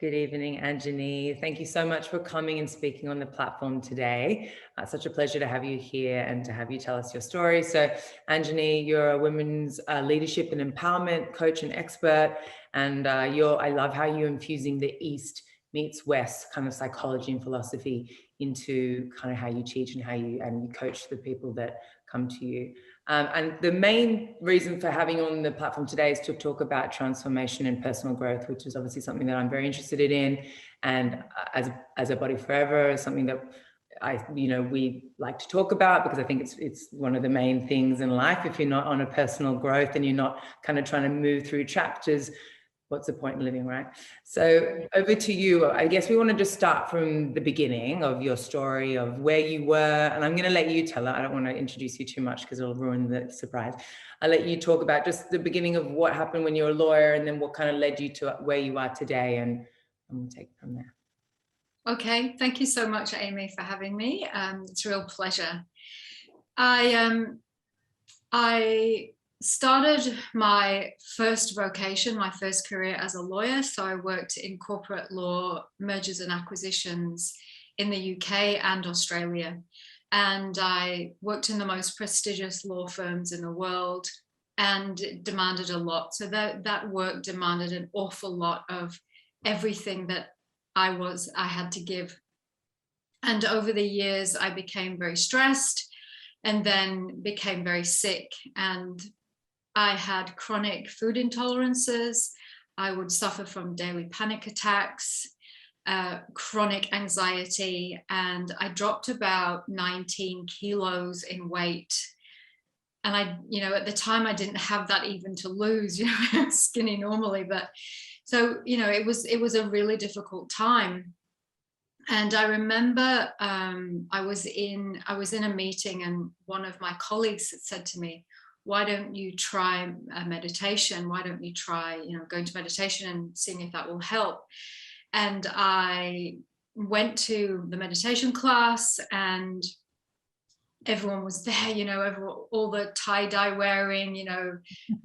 Good evening, Anjani. Thank you so much for coming and speaking on the platform today. It's such a pleasure to have you here and to have you tell us your story. So, Anjani, you're a women's leadership and empowerment coach and expert, and I love how you're infusing the East meets West kind of psychology and philosophy into kind of how you teach and how you coach the people that come to you. And the main reason for having you on the platform today is to talk about transformation and personal growth, which is obviously something that I'm very interested in. And as a body forever, something that we like to talk about, because I think it's one of the main things in life. If you're not on a personal growth and you're not kind of trying to move through chapters, what's the point in living, right? So over to you. I guess we want to just start from the beginning of your story of where you were, and I'm going to let you tell it. I don't want to introduce you too much because it'll ruin the surprise. I'll let you talk about just the beginning of what happened when you were a lawyer, and then what kind of led you to where you are today, and we'll take it from there. Okay, thank you so much, Amy, for having me. It's a real pleasure. I started my first vocation, my first career as a lawyer. So I worked in corporate law, mergers and acquisitions in the UK and Australia. And I worked in the most prestigious law firms in the world, and it demanded a lot. So that work demanded an awful lot of everything that I had to give. And over the years, I became very stressed and then became very sick. And I had chronic food intolerances. I would suffer from daily panic attacks, chronic anxiety, and I dropped about 19 kilos in weight. And at the time, I didn't have that even to lose, I'm skinny normally, but so, it was a really difficult time. And I remember I was in a meeting, and one of my colleagues had said to me, why don't you try a meditation? Why don't you try, going to meditation and seeing if that will help? And I went to the meditation class, and everyone was there, all the tie-dye wearing,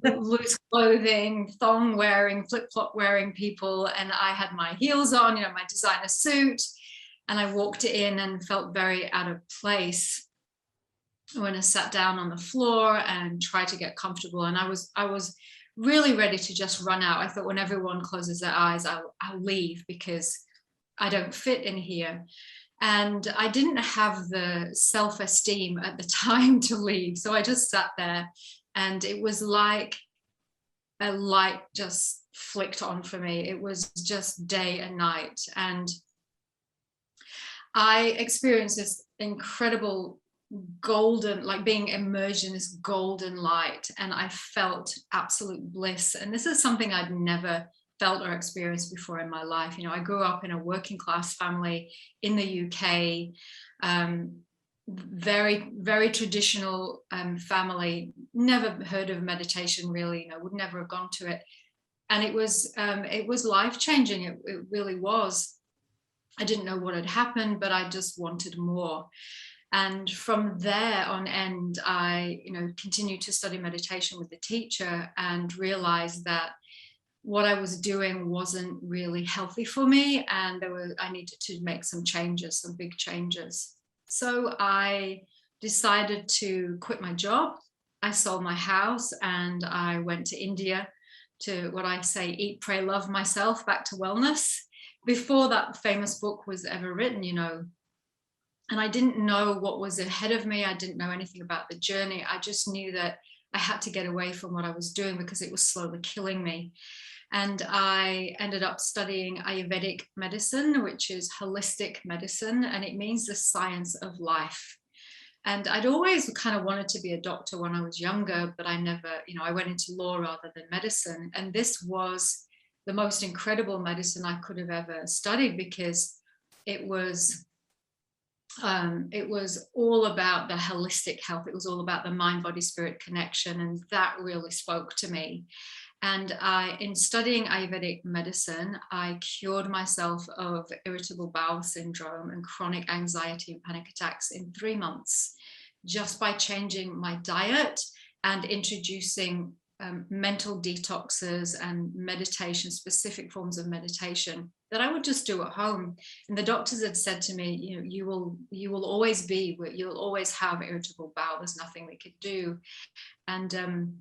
loose clothing, thong wearing, flip-flop wearing people. And I had my heels on, my designer suit. And I walked in and felt very out of place when I sat down on the floor and tried to get comfortable. And I was really ready to just run out. I thought, when everyone closes their eyes, I'll leave, because I don't fit in here. And I didn't have the self-esteem at the time to leave. So I just sat there, and it was like a light just flicked on for me. It was just day and night. And I experienced this incredible golden, like being immersed in this golden light. And I felt absolute bliss. And this is something I'd never felt or experienced before in my life. I grew up in a working class family in the UK, very, very traditional family, never heard of meditation really, would never have gone to it. And it was life-changing. It really was. I didn't know what had happened, but I just wanted more. And from there on end, I continued to study meditation with the teacher, and realized that what I was doing wasn't really healthy for me, and I needed to make some changes, some big changes. So I decided to quit my job. I sold my house, and I went to India to, what I say, eat, pray, love myself, back to wellness, before that famous book was ever written, And I didn't know what was ahead of me. I didn't know anything about the journey. I just knew that I had to get away from what I was doing, because it was slowly killing me. And I ended up studying Ayurvedic medicine, which is holistic medicine, and it means the science of life. And I'd always kind of wanted to be a doctor when I was younger, but I never, I went into law rather than medicine. And this was the most incredible medicine I could have ever studied, because it was all about the holistic health. It was all about the mind, body, spirit connection. And that really spoke to me. And in studying Ayurvedic medicine, I cured myself of irritable bowel syndrome and chronic anxiety and panic attacks in 3 months, just by changing my diet and introducing mental detoxes and meditation, specific forms of meditation that I would just do at home. And the doctors had said to me, you know, you'll always have irritable bowel. There's nothing we could do. And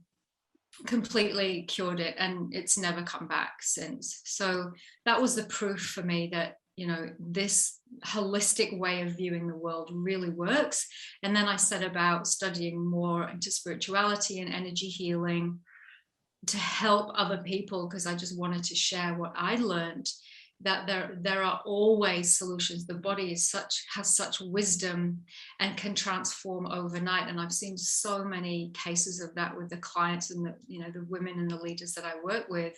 completely cured it, and it's never come back since. So that was the proof for me that, you know, this holistic way of viewing the world really works. And then I set about studying more into spirituality and energy healing to help other people, because I just wanted to share what I learned, that there are always solutions. The body has such wisdom and can transform overnight. And I've seen so many cases of that with the clients and the women and the leaders that I work with.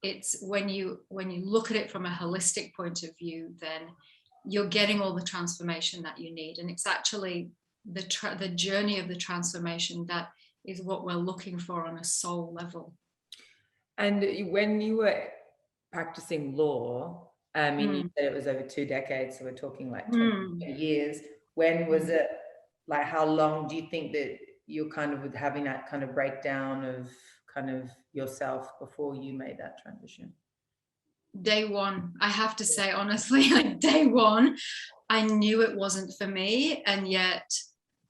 It's when you look at it from a holistic point of view, then you're getting all the transformation that you need. And it's actually the journey of the transformation that is what we're looking for on a soul level. And when you were practicing law, I mean, you said it was over 2 decades, so we're talking like 20 years. When was it, like, how long do you think that you're kind of having that kind of breakdown of kind of yourself before you made that transition? Day one, I have to say, honestly, like day one, I knew it wasn't for me, and yet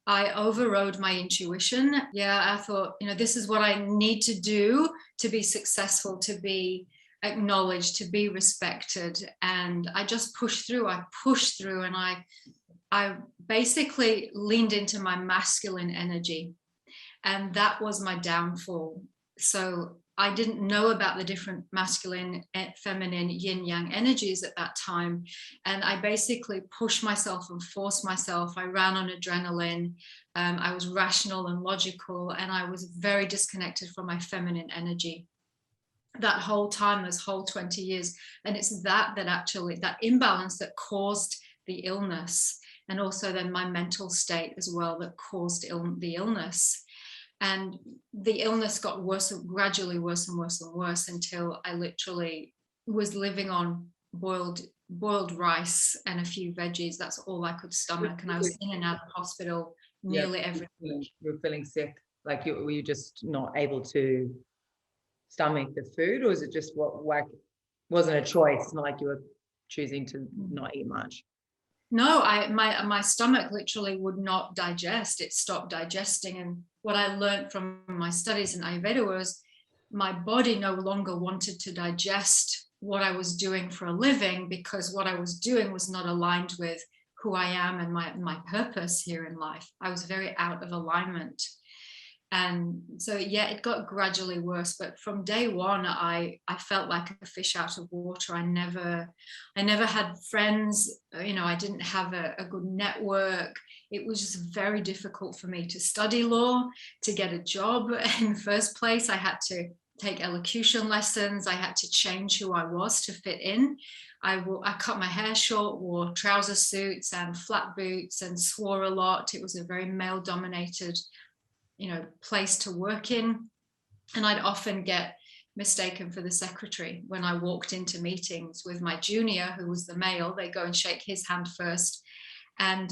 I overrode my intuition. Yeah, I thought, you know, this is what I need to do to be successful, to be acknowledged, to be respected. And I just pushed through. I pushed through, and I basically leaned into my masculine energy, and that was my downfall. So I didn't know about the different masculine, feminine, yin yang energies at that time. And I basically pushed myself and forced myself. I ran on adrenaline. I was rational and logical, and I was very disconnected from my feminine energy that whole time, those whole 20 years. And it's that actually, that imbalance that caused the illness, and also then my mental state as well, that caused the illness. And the illness got worse, gradually worse and worse and worse, until I literally was living on boiled rice and a few veggies. That's all I could stomach. And I was in and out of hospital nearly every week. You were feeling sick? Like, were you just not able to stomach the food, or is it just wasn't a choice? It's not like you were choosing to not eat much. No, my stomach literally would not digest. It stopped digesting. And what I learned from my studies in Ayurveda was my body no longer wanted to digest what I was doing for a living, because what I was doing was not aligned with who I am and my purpose here in life. I was very out of alignment. And so, yeah, it got gradually worse. But from day one, I felt like a fish out of water. I never had friends. You know, I didn't have a good network. It was just very difficult for me to study law, to get a job in the first place. I had to take elocution lessons. I had to change who I was to fit in. I cut my hair short, wore trouser suits and flat boots, and swore a lot. It was a very male-dominated, you know, place to work in. And I'd often get mistaken for the secretary when I walked into meetings with my junior, who was the male. They go and shake his hand first. And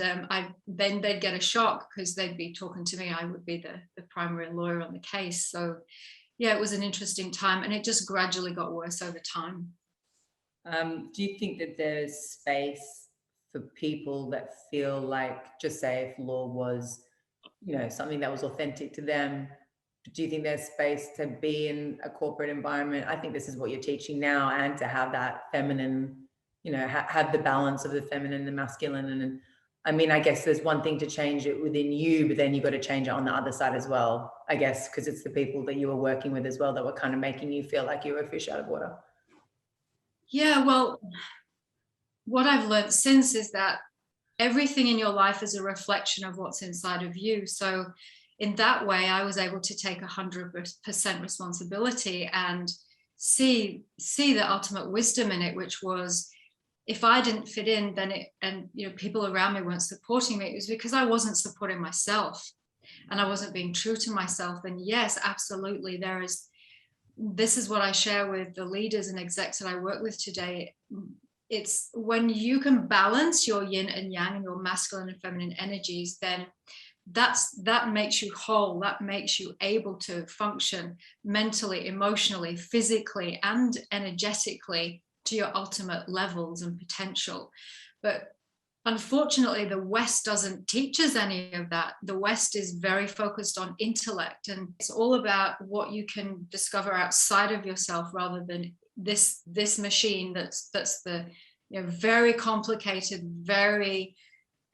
then they'd get a shock, because they'd be talking to me. I would be the primary lawyer on the case. So yeah, it was an interesting time, and it just gradually got worse over time. Do you think that there's space for people that feel like, just say if law was, you know, something that was authentic to them, do you think there's space to be in a corporate environment? I think this is what you're teaching now, and to have that feminine, you know, have the balance of the feminine and the masculine. And I mean, I guess there's one thing to change it within you, but then you've got to change it on the other side as well, I guess, because it's the people that you were working with as well that were kind of making you feel like you were a fish out of water. Yeah, well, what I've learned since is that everything in your life is a reflection of what's inside of you. So in that way, I was able to take 100% responsibility and see the ultimate wisdom in it, which was, if I didn't fit in, then and you know, people around me weren't supporting me, it was because I wasn't supporting myself and I wasn't being true to myself. And yes, absolutely, this is what I share with the leaders and execs that I work with today. It's when you can balance your yin and yang and your masculine and feminine energies, then that makes you whole, that makes you able to function mentally, emotionally, physically, and energetically to your ultimate levels and potential. But unfortunately, the West doesn't teach us any of that. The West is very focused on intellect, and it's all about what you can discover outside of yourself, rather than this machine that's the very complicated, very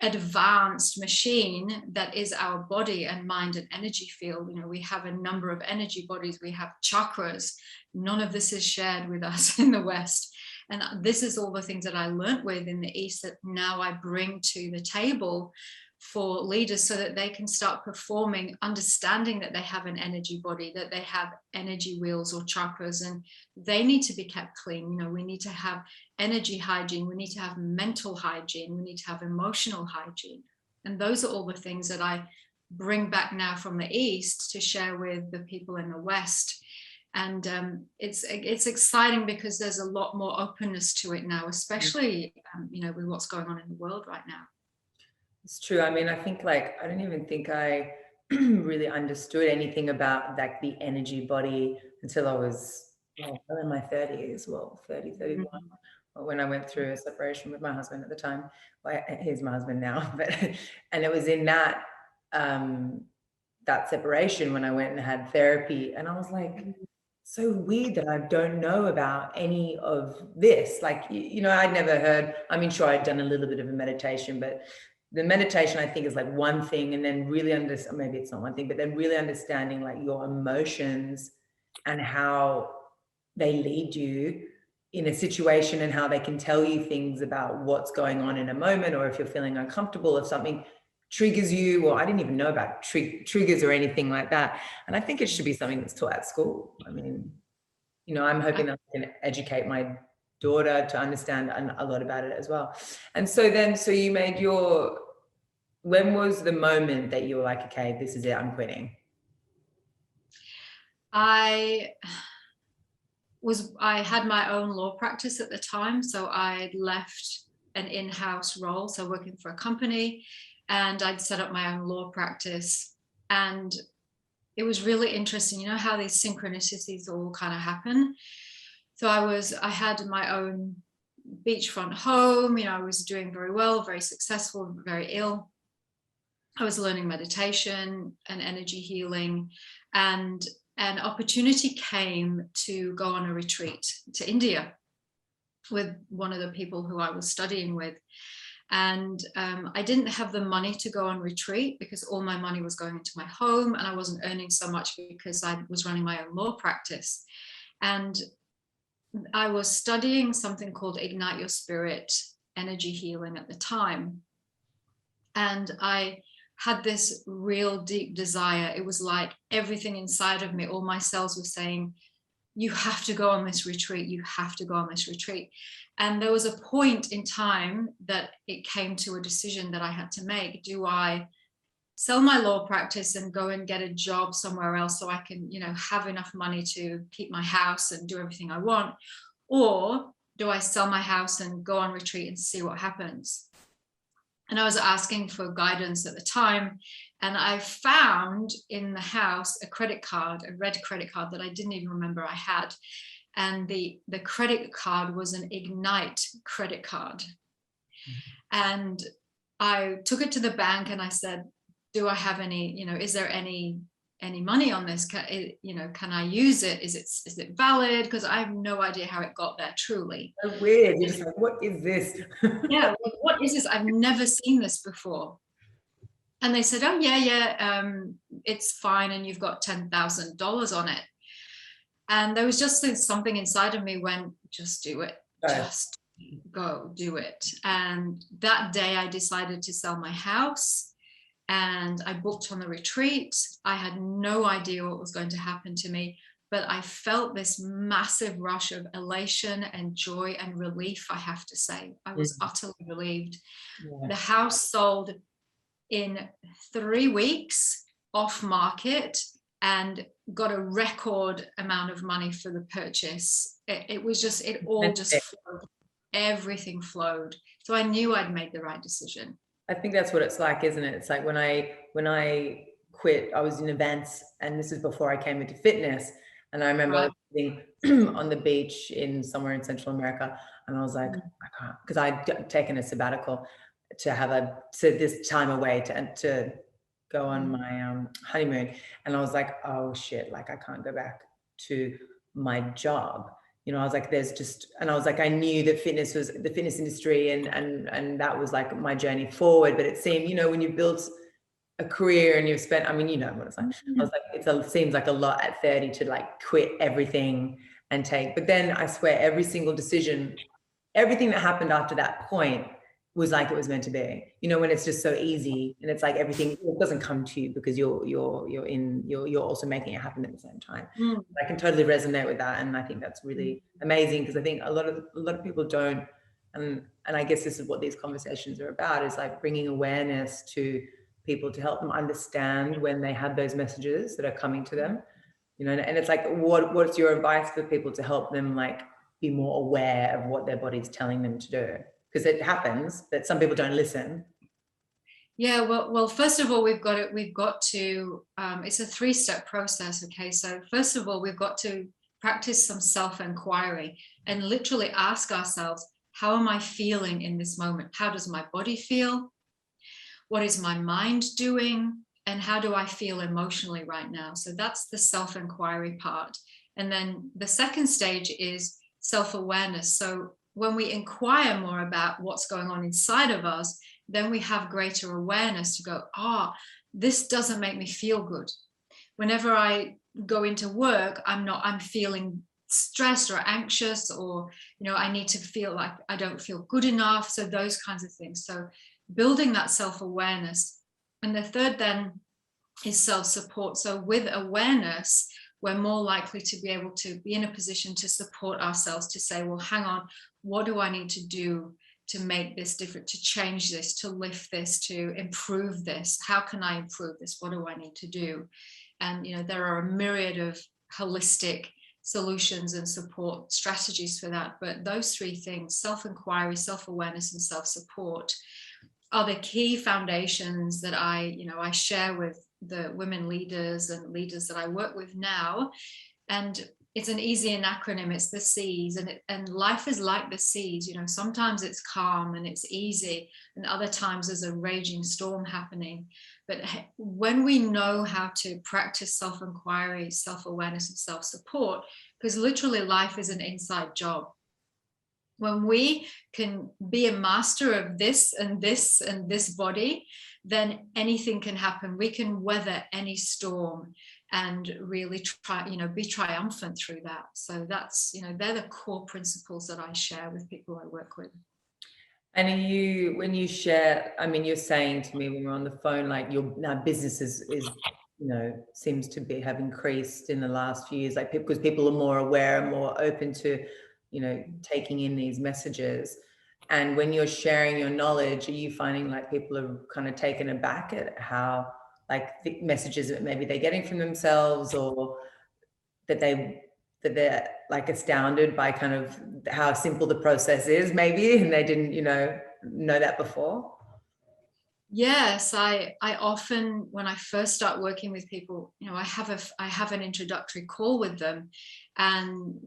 advanced machine that is our body and mind and energy field. We have a number of energy bodies, we have chakras. None of this is shared with us in the West. And this is all the things that I learned with in the East that now I bring to the table for leaders, so that they can start performing, understanding that they have an energy body, that they have energy wheels or chakras, and they need to be kept clean. We need to have energy hygiene, we need to have mental hygiene, we need to have emotional hygiene. And those are all the things that I bring back now from the East to share with the people in the West. And it's exciting because there's a lot more openness to it now, especially with what's going on in the world right now. It's true. I mean, I think I don't even think I really understood anything about the energy body until I was in my 30s, 30, 31, when I went through a separation with my husband at the time. Well, he's my husband now, and it was in that separation when I went and had therapy, and I was like, so weird that I don't know about any of this. I'd never heard, sure, I'd done a little bit of a meditation, but the meditation, I think, is one thing, and then really maybe it's not one thing, but then really understanding your emotions and how they lead you in a situation, and how they can tell you things about what's going on in a moment, or if you're feeling uncomfortable, if something triggers you, or I didn't even know about triggers or anything like that. And I think it should be something that's taught at school. I'm hoping that I can educate my daughter to understand a lot about it as well. And so you made when was the moment that you were like, okay, this is it, I'm quitting? I had my own law practice at the time. So I'd left an in-house role, so working for a company, and I'd set up my own law practice. And it was really interesting, how these synchronicities all kind of happen. So I had my own beachfront home, I was doing very well, very successful, very ill. I was learning meditation and energy healing, and an opportunity came to go on a retreat to India with one of the people who I was studying with. And I didn't have the money to go on retreat because all my money was going into my home, and I wasn't earning so much because I was running my own law practice. And I was studying something called Ignite Your Spirit energy healing at the time. And I had this real deep desire. It was like everything inside of me, all my cells were saying, you have to go on this retreat. You have to go on this retreat. And there was a point in time that it came to a decision that I had to make. Do I sell my law practice and go and get a job somewhere else so I can, have enough money to keep my house and do everything I want? Or do I sell my house and go on retreat and see what happens? And I was asking for guidance at the time, and I found in the house a credit card, a red credit card that I didn't even remember I had. And the credit card was an Ignite credit card. And I took it to the bank and I said, do I have any, is there any money on this? Can I use it? Is it valid? Because I have no idea how it got there, truly. So weird. You're just like, what is this? Yeah, what is this? I've never seen this before. And they said, oh, yeah, it's fine. And you've got $10,000 on it. And there was just something inside of me went, just do it. Right. Just go do it. And that day I decided to sell my house, and I booked on the retreat. I had no idea what was going to happen to me, but I felt this massive rush of elation and joy and relief, I have to say. I was utterly relieved. Yeah. The house sold in 3 weeks off market and got a record amount of money for the purchase. It all just flowed. Everything flowed. So I knew I'd made the right decision. I think that's what it's like, isn't it? It's like when I quit, I was in events, and this is before I came into fitness. And I remember I Right. was sitting on the beach in somewhere in Central America, and I was like, I can't, because I'd taken a sabbatical to this time away to go on my honeymoon, and I was like, oh shit, like I can't go back to my job. You know, I was like, there's just, and I was like, I knew that fitness was the fitness industry, and that was like my journey forward. But it seemed, you know, when you built a career and you've spent, I mean, you know what it's like. I was like, it seems like a lot at 30 to like quit everything and take, but then I swear every single decision, everything that happened after that point was like it was meant to be. You know, when it's just so easy, and it's like everything, it doesn't come to you because you're also making it happen at the same time. I can totally resonate with that, and I think that's really amazing, because I think a lot of people don't, and I guess this is what these conversations are about, is like bringing awareness to people to help them understand when they have those messages that are coming to them, you know. And it's like, what's your advice for people to help them like be more aware of what their body's telling them to do? Because it happens that some people don't listen. Yeah, well, first of all, we've got to, it's a 3-step process. Okay. So first of all, we've got to practice some self-inquiry and literally ask ourselves, how am I feeling in this moment? How does my body feel? What is my mind doing? And how do I feel emotionally right now? So that's the self-inquiry part. And then the second stage is self-awareness. So when we inquire more about what's going on inside of us, then we have greater awareness to go, this doesn't make me feel good. Whenever I go into work, I'm feeling stressed or anxious, or, you know, I need to feel like I don't feel good enough. So those kinds of things. So building that self-awareness. And the third then is self-support. So with awareness, we're more likely to be able to be in a position to support ourselves, to say, well, hang on, what do I need to do to make this different, to change this, to lift this, to improve this? How can I improve this? What do I need to do? And, you know, there are a myriad of holistic solutions and support strategies for that. But those 3 things, self-inquiry, self-awareness, and self-support, are the key foundations that I share with the women leaders and leaders that I work with now. And it's an easy acronym. It's the C's, and life is like the seas. You know, sometimes it's calm and it's easy, and other times there's a raging storm happening. But when we know how to practice self-inquiry, self-awareness, and self-support, because literally life is an inside job. When we can be a master of this and this and this body, then anything can happen. We can weather any storm and really be triumphant through that. So that's, they're the core principles that I share with people I work with. And when you share, I mean, you're saying to me when we're on the phone, like your business is seems to have increased in the last few years, like because people are more aware and more open to, taking in these messages. And when you're sharing your knowledge, are you finding like people are kind of taken aback at how, like, the messages that maybe they're getting from themselves, or that they're like astounded by kind of how simple the process is, maybe, and they didn't, know that before? Yes, I often, when I first start working with people, I have an introductory call with them, and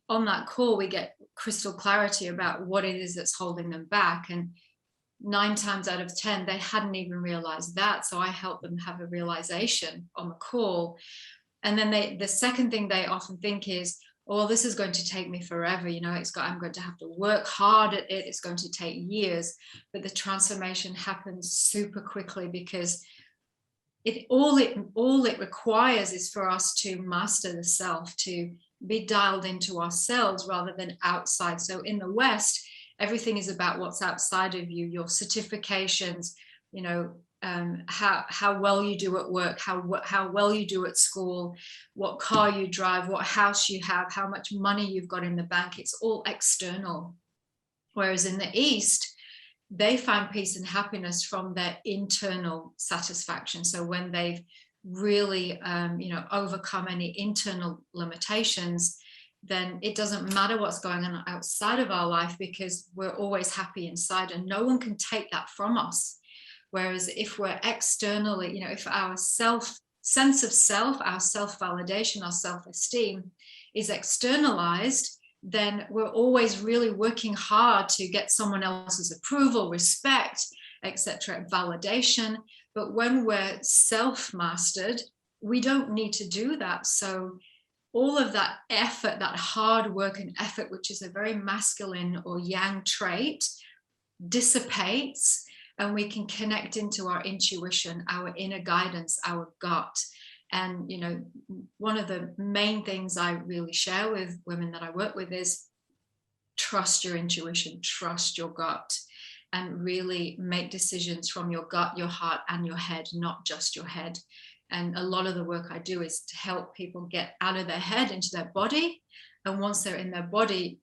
on that call we get crystal clarity about what it is that's holding them back. And 9 times out of 10, they hadn't even realized that. So I help them have a realization on the call. And then the second thing they often think is, well, this is going to take me forever. I'm going to have to work hard at it. It's going to take years. But the transformation happens super quickly, because all it requires is for us to master the self, to be dialed into ourselves rather than outside. So in the West, everything is about what's outside of you, your certifications, how well you do at work, how well you do at school, what car you drive, what house you have, how much money you've got in the bank. It's all external. Whereas in the East, they find peace and happiness from their internal satisfaction. So when they've really overcome any internal limitations, then it doesn't matter what's going on outside of our life, because we're always happy inside and no one can take that from us. Whereas if we're externally, if our sense of self, our self-validation, our self-esteem is externalized, then we're always really working hard to get someone else's approval, respect, etc., validation. But when we're self-mastered, we don't need to do that. So all of that effort, that hard work and effort, which is a very masculine or yang trait, dissipates, and we can connect into our intuition, our inner guidance, our gut. And, one of the main things I really share with women that I work with is trust your intuition, trust your gut, and really make decisions from your gut, your heart, and your head, not just your head. And a lot of the work I do is to help people get out of their head into their body. And once they're in their body,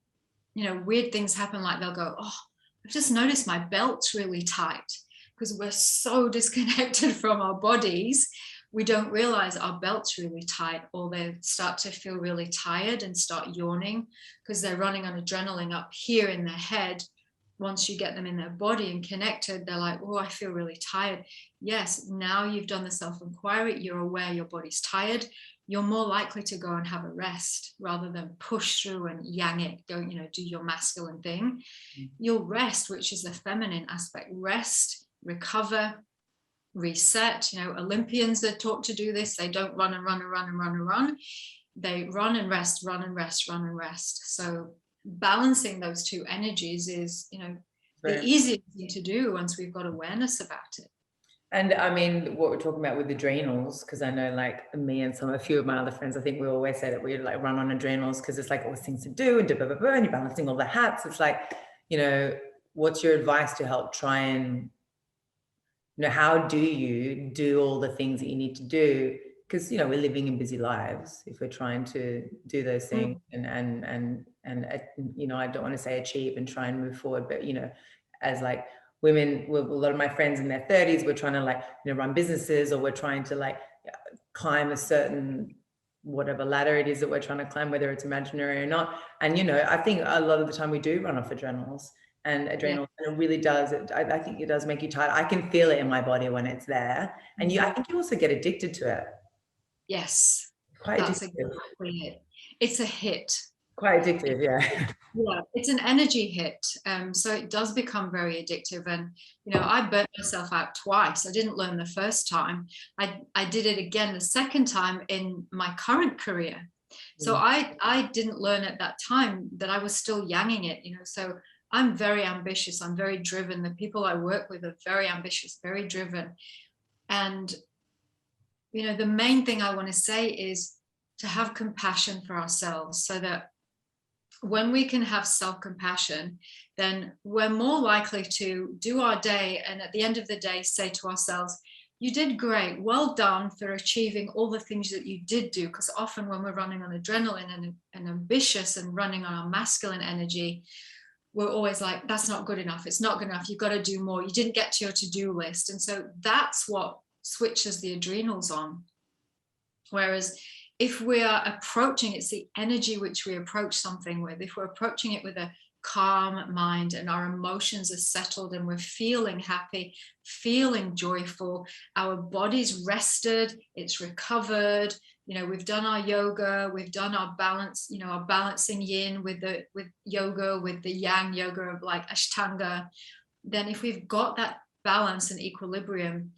weird things happen, like they'll go, oh, I've just noticed my belt's really tight, because we're so disconnected from our bodies. We don't realize our belt's really tight, or they start to feel really tired and start yawning because they're running on adrenaline up here in their head. Once you get them in their body and connected, they're like, oh, I feel really tired. Yes, now you've done the self-inquiry, you're aware your body's tired, you're more likely to go and have a rest rather than push through and yang it, go, do your masculine thing. You'll rest, which is the feminine aspect. Rest, recover, reset. Olympians are taught to do this. They don't run and run and run and run and run. They run and rest, run and rest, run and rest. So balancing those two energies is, the easiest thing to do once we've got awareness about it. And I mean, what we're talking about with adrenals, because I know like me and a few of my other friends, I think we always say that we like run on adrenals because it's like all things to do and and you're balancing all the hats. It's like, what's your advice to help try and, how do you do all the things that you need to do? Because, we're living in busy lives if we're trying to do those things and I don't want to say achieve and try and move forward, but, as like women, a lot of my friends in their 30s, we're trying to run businesses, or we're trying to climb a certain whatever ladder it is that we're trying to climb, whether it's imaginary or not. And, I think a lot of the time we do run off adrenals. And and it really does. I think it does make you tired. I can feel it in my body when it's there. And I think you also get addicted to it. Yes, quite that's addictive. Exactly it. It's a hit. Quite addictive, yeah. Yeah, it's an energy hit. So it does become very addictive. And, I burnt myself out twice. I didn't learn the first time. I did it again the second time in my current career. So I didn't learn at that time that I was still yanging it, so I'm very ambitious. I'm very driven. The people I work with are very ambitious, very driven. And, the main thing I want to say is to have compassion for ourselves, so that when we can have self-compassion, then we're more likely to do our day and at the end of the day say to ourselves, you did great, well done for achieving all the things that you did do. Because often when we're running on adrenaline and ambitious and running on our masculine energy, we're always like, that's not good enough, it's not good enough, you've got to do more, you didn't get to your to-do list. And so that's what switches the adrenals on. Whereas if we are approaching, it's the energy which we approach something with. If we're approaching it with a calm mind and our emotions are settled and we're feeling happy, feeling joyful, our body's rested, it's recovered, we've done our yoga, we've done our balance, our balancing yin with yoga, with the yang yoga of like Ashtanga, then if we've got that balance and equilibrium,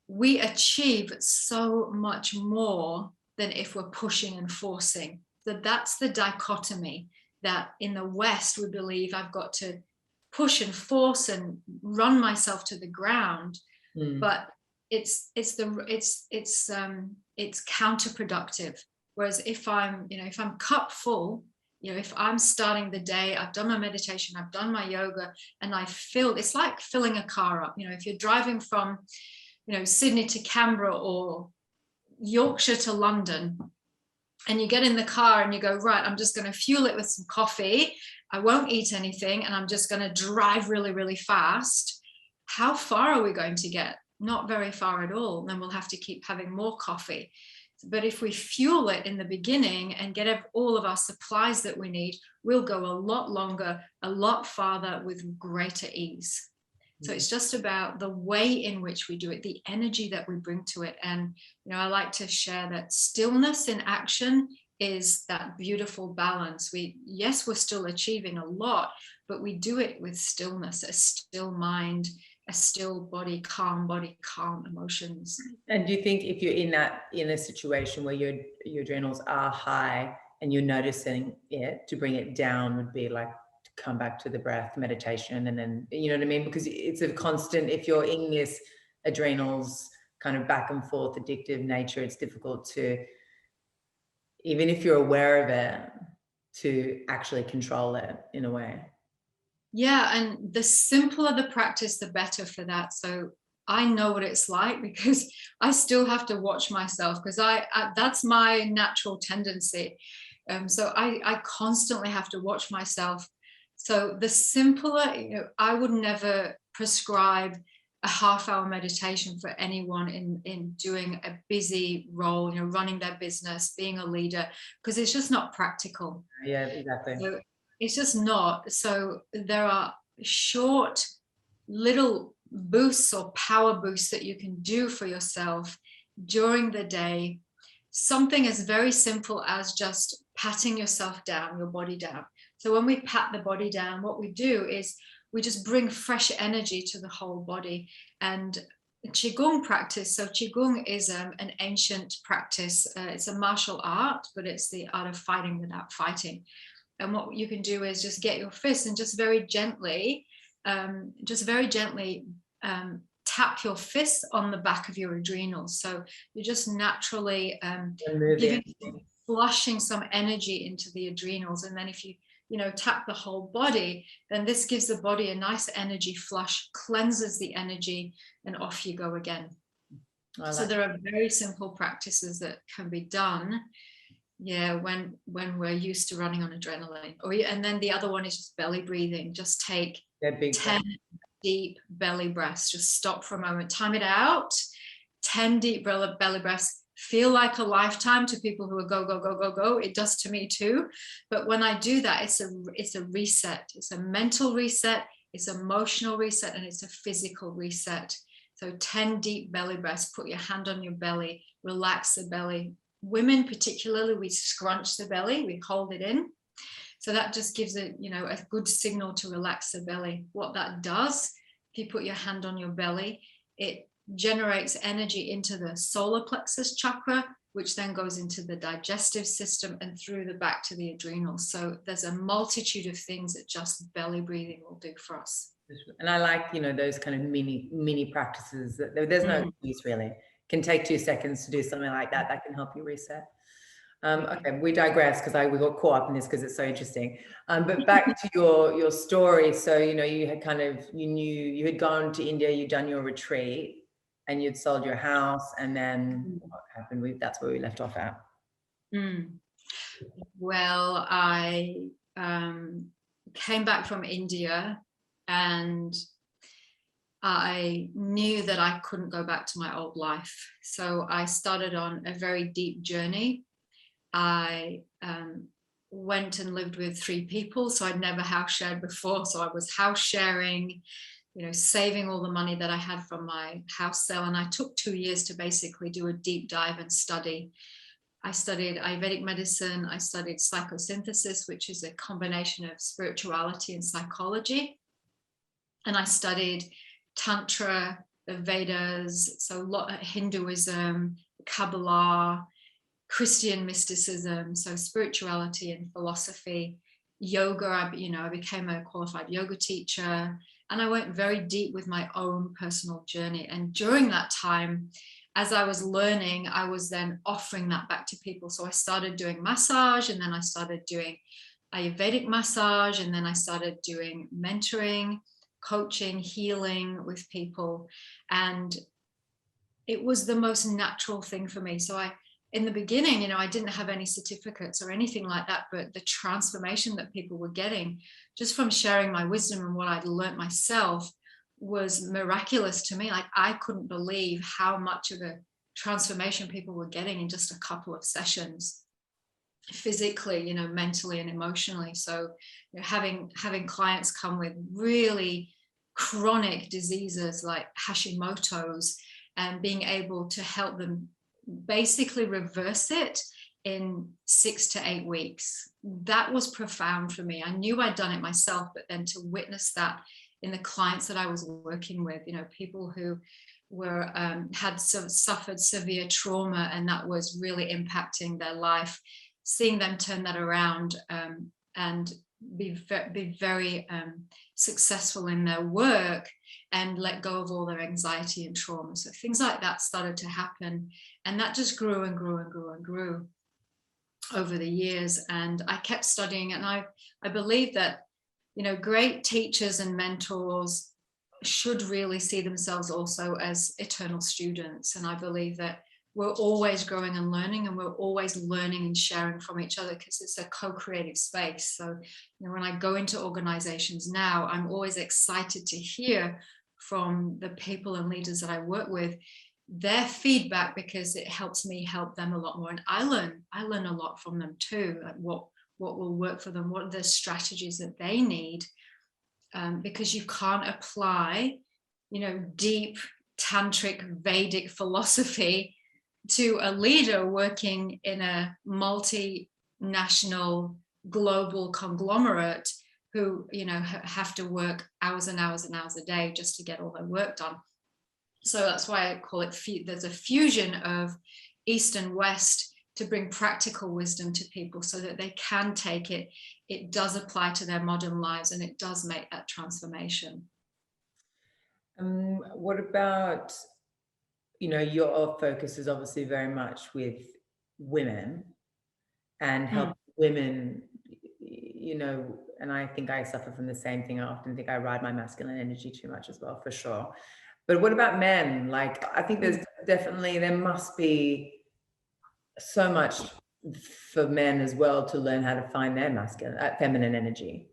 we achieve so much more than if we're pushing and forcing. So that's the dichotomy, that in the West we believe I've got to push and force and run myself to the ground, but it's counterproductive. Whereas if I'm cup full, if I'm starting the day, I've done my meditation, I've done my yoga, and it's like filling a car up. If you're driving from Sydney to Canberra or Yorkshire to London, and you get in the car and you go, right, I'm just going to fuel it with some coffee, I won't eat anything, and I'm just going to drive really, really fast. How far are we going to get? Not very far at all. And then we'll have to keep having more coffee. But if we fuel it in the beginning and get all of our supplies that we need, we'll go a lot longer, a lot farther with greater ease. So it's just about the way in which we do it, the energy that we bring to it. And, I like to share that stillness in action is that beautiful balance. Yes, we're still achieving a lot, but we do it with stillness, a still mind, a still body, calm emotions. And do you think if you're in a situation where your adrenals are high and you're noticing it, to bring it down would be like to come back to the breath, meditation, and then, you know what I mean? Because it's a constant, if you're in this adrenals kind of back and forth addictive nature, it's difficult to, even if you're aware of it, to actually control it in a way. Yeah, and the simpler the practice, the better for that. So I know what it's like, because I still have to watch myself, because that's my natural tendency. So I constantly have to watch myself. So the simpler, I would never prescribe a half-hour meditation for anyone in doing a busy role, running their business, being a leader, because it's just not practical. Yeah, exactly. So it's just not. So there are short little boosts or power boosts that you can do for yourself during the day. Something as very simple as just patting yourself down, your body down. So when we pat the body down, what we do is we just bring fresh energy to the whole body. And Qigong practice, so Qigong is an ancient practice. It's a martial art, but it's the art of fighting without fighting. And what you can do is just get your fist and just very gently tap your fist on the back of your adrenals. So you're just naturally flushing some energy into the adrenals. And then if you tap the whole body, then this gives the body a nice energy flush, cleanses the energy, and off you go again. So there are very simple practices that can be done. Yeah, when we're used to running on adrenaline. And then the other one is just belly breathing. Just take 10 deep belly breaths. Just stop for a moment, time it out. 10 deep belly breaths feel like a lifetime to people who are go, go, go, go, go. It does to me too. But when I do that, it's a reset. It's a mental reset, it's an emotional reset, and it's a physical reset. So 10 deep belly breaths. Put your hand on your belly, relax the belly. Women particularly, we scrunch the belly, we hold it in. So that just gives a good signal to relax the belly. What that does, if you put your hand on your belly, it generates energy into the solar plexus chakra, which then goes into the digestive system and through the back to the adrenals. So there's a multitude of things that just belly breathing will do for us. And I like, those kind of mini practices that there's no excuse really. Can take 2 seconds to do something like that. That can help you reset. Okay, we digress because we got caught up in this because it's so interesting. But back to your story. So, you had you had gone to India, you'd done your retreat, and you'd sold your house, and then what happened? That's where we left off at. Well, I came back from India, and I knew that I couldn't go back to my old life. So I started on a very deep journey. I went and lived with 3 people. So I'd never house shared before. So I was house sharing, saving all the money that I had from my house sale. And I took 2 years to basically do a deep dive and study. I studied Ayurvedic medicine. I studied psychosynthesis, which is a combination of spirituality and psychology. And I studied Tantra, the Vedas, so Hinduism, Kabbalah, Christian mysticism, so spirituality and philosophy, yoga. I became a qualified yoga teacher, and I went very deep with my own personal journey. And during that time, as I was learning, I was then offering that back to people. So I started doing massage, and then I started doing Ayurvedic massage, and then I started doing mentoring, coaching, healing with people. And it was the most natural thing for me. So in the beginning, I didn't have any certificates or anything like that, but the transformation that people were getting just from sharing my wisdom and what I'd learned myself was miraculous to me. Like, I couldn't believe how much of a transformation people were getting in just a couple of sessions, physically, mentally and emotionally. So having clients come with really chronic diseases like Hashimoto's, and being able to help them basically reverse it in 6 to 8 weeks. That was profound for me. I knew I'd done it myself, but then to witness that in the clients that I was working with, people who were had suffered severe trauma, and that was really impacting their life, seeing them turn that around and be very successful in their work and let go of all their anxiety and trauma. So things like that started to happen, and that just grew and grew and grew and grew over the years. And I kept studying, and I believe that great teachers and mentors should really see themselves also as eternal students. And I believe that we're always growing and learning, and we're always learning and sharing from each other, because it's a co-creative space. So when I go into organizations now, I'm always excited to hear from the people and leaders that I work with, their feedback, because it helps me help them a lot more. And I learn a lot from them too, like what will work for them, what are the strategies that they need, because you can't apply deep tantric Vedic philosophy to a leader working in a multinational global conglomerate who have to work hours and hours and hours a day just to get all their work done. So that's why I call it, there's a fusion of East and West to bring practical wisdom to people so that they can take it. It does apply to their modern lives, and it does make that transformation. What about, your focus is obviously very much with women and help women, and I think I suffer from the same thing. I often think I ride my masculine energy too much as well, for sure. But what about men? Like, I think there must be so much for men as well to learn how to find their feminine energy.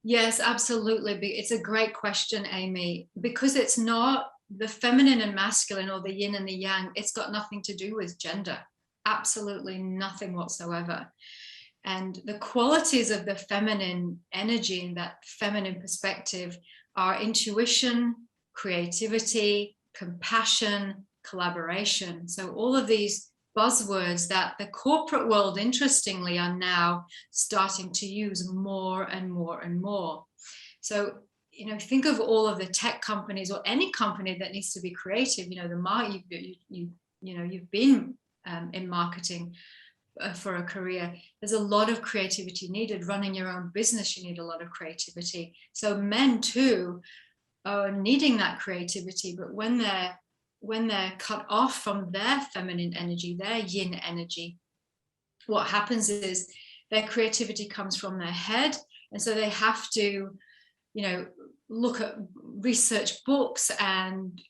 Yes, absolutely. It's a great question, Amy, because it's not the feminine and masculine, or the yin and the yang. It's got nothing to do with gender, absolutely nothing whatsoever. And the qualities of the feminine energy and that feminine perspective are intuition, creativity, compassion, collaboration. So all of these buzzwords that the corporate world, interestingly, are now starting to use more and more and more. So, think of all of the tech companies, or any company that needs to be creative. You've been in marketing for a career. There's a lot of creativity needed. Running your own business, you need a lot of creativity. So men too are needing that creativity, but when they're cut off from their feminine energy, their yin energy, what happens is their creativity comes from their head, and so they have to look at research books and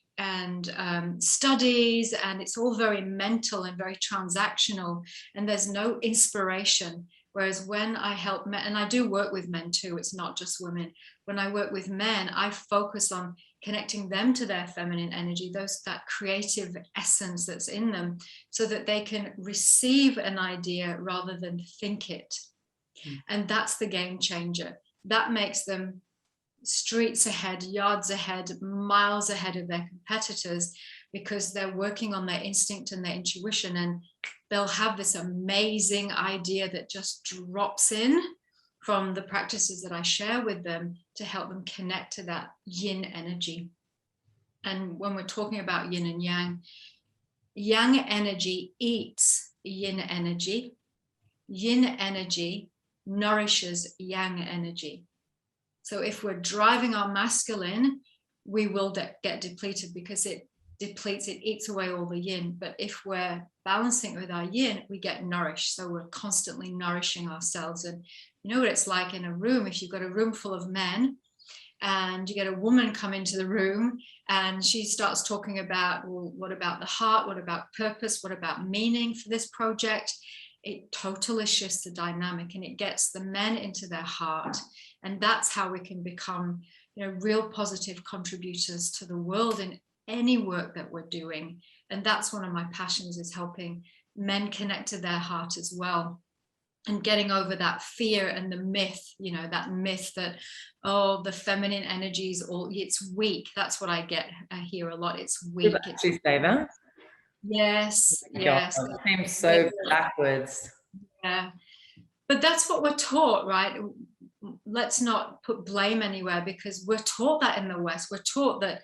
studies, and it's all very mental and very transactional, and there's no inspiration. Whereas when I help men, and I do work with men too, it's not just women. When I work with men, I focus on connecting them to their feminine energy, that creative essence that's in them, so that they can receive an idea rather than think it. And that's the game changer. That makes them streets ahead, yards ahead, miles ahead of their competitors, because they're working on their instinct and their intuition, and they'll have this amazing idea that just drops in from the practices that I share with them to help them connect to that yin energy. And when we're talking about yin and yang, yang energy eats yin energy. Yin energy nourishes yang energy. So if we're driving our masculine, we will get depleted, because it depletes, it eats away all the yin. But if we're balancing with our yin, we get nourished. So we're constantly nourishing ourselves. And you know what it's like in a room, if you've got a room full of men and you get a woman come into the room and she starts talking about, well, what about the heart? What about purpose? What about meaning for this project? It totally shifts the dynamic, and it gets the men into their heart. And that's how we can become, real positive contributors to the world any work that we're doing. And that's one of my passions, is helping men connect to their heart as well, and getting over that fear and the myth, that myth that, oh, the feminine energy is it's weak. That's what I hear a lot. It's weak. Actually say that? Yes, yes. God, it seems so backwards. Yeah, but that's what we're taught, right? Let's not put blame anywhere, because we're taught that in the West. We're taught that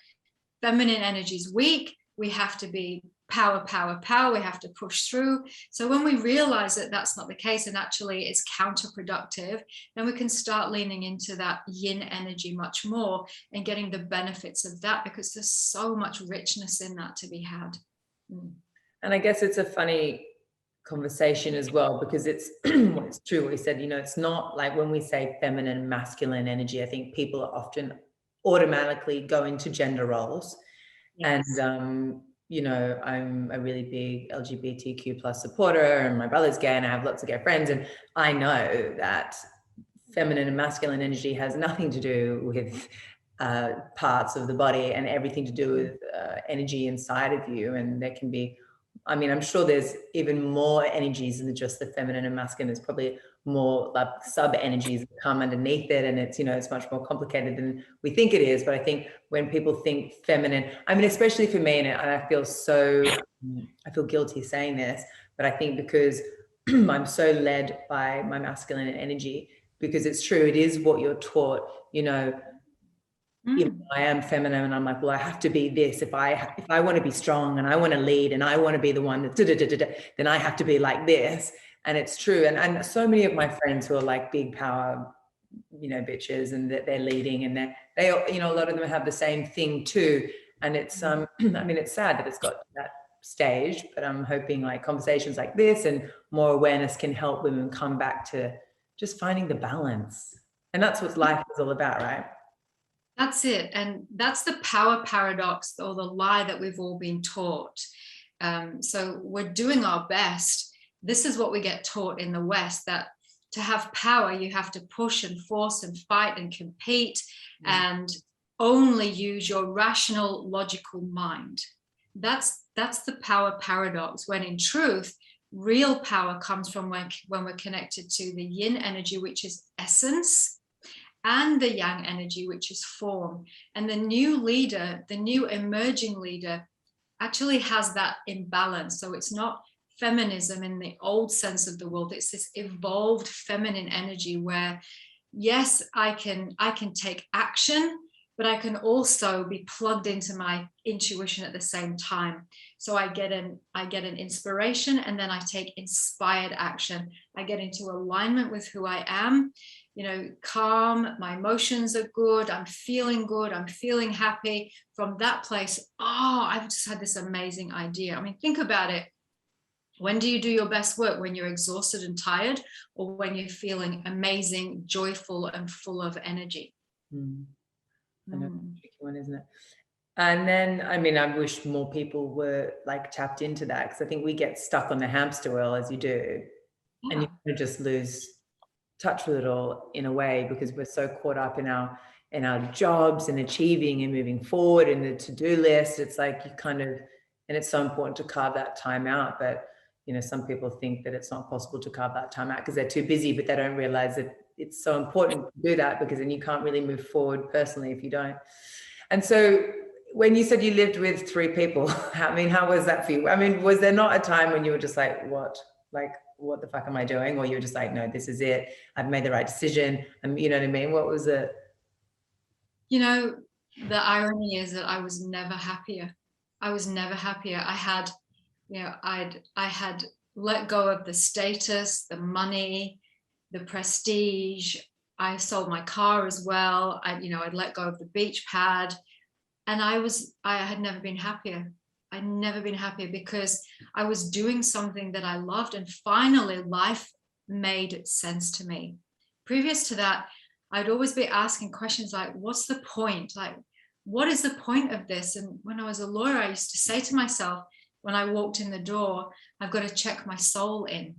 feminine energy is weak. We have to be power, power, power. We have to push through. So when we realize that that's not the case, and actually it's counterproductive, then we can start leaning into that yin energy much more and getting the benefits of that, because there's so much richness in that to be had. And I guess it's a funny conversation as well, because it's it's true what you said. It's not like when we say feminine and masculine energy, I think people are often automatically go into gender roles. Yes. And I'm a really big LGBTQ plus supporter, and my brother's gay, and I have lots of gay friends, and I know that feminine and masculine energy has nothing to do with parts of the body, and everything to do with energy inside of you. And there can be, I'm sure there's even more energies than just the feminine and masculine. There's probably more like sub energies that come underneath it, and it's it's much more complicated than we think it is. But I think when people think feminine, especially for me, and I feel guilty saying this, but I think because I'm so led by my masculine energy, because it's true, it is what you're taught. I am feminine, and I'm like, well, I have to be this. If I want to be strong, and I want to lead, and I want to be the one that then I have to be like this. And it's true. And so many of my friends who are like big power, bitches, and that they're leading, and they a lot of them have the same thing too. And it's it's sad that it's got to that stage, but I'm hoping like conversations like this and more awareness can help women come back to just finding the balance. And that's what life is all about, right? That's it. And that's the power paradox, or the lie that we've all been taught. So we're doing our best. This is what we get taught in the West, that to have power, you have to push and force and fight and compete and only use your rational, logical mind. That's the power paradox, when in truth, real power comes from when we're connected to the yin energy, which is essence, and the yang energy, which is form. And the new leader, the new emerging leader, actually has that imbalance. So it's not feminism in the old sense of the word. It's this evolved feminine energy where, yes, I can take action, but I can also be plugged into my intuition at the same time. So I get an inspiration, and then I take inspired action. I get into alignment with who I am, calm, my emotions are good, I'm feeling happy. From that place, I've just had this amazing idea. Think about it. When do you do your best work? When you're exhausted and tired, or when you're feeling amazing, joyful, and full of energy? I know, it's a tricky one, isn't it? And then, I wish more people were like tapped into that, because I think we get stuck on the hamster wheel, as you do, and you kind of just lose touch with it all in a way, because we're so caught up in our jobs and achieving and moving forward in the to-do list. It's like and it's so important to carve that time out. But some people think that it's not possible to carve that time out because they're too busy, but they don't realize that it's so important to do that, because then you can't really move forward personally if you don't. And so when you said you lived with 3 people, how was that for you? Was there not a time when you were just like, what the fuck am I doing? Or you were just like, no, this is it. I've made the right decision. And you know what I mean? What was it? The irony is that I was never happier. I had, I had let go of the status, the money, the prestige. I sold my car as well. I'd let go of the beach pad, and I had never been happier. I'd never been happier, because I was doing something that I loved, and finally life made sense to me. Previous to that, I'd always be asking questions like, what's the point? Like, what is the point of this? And when I was a lawyer, I used to say to myself, when I walked in the door, I've got to check my soul in.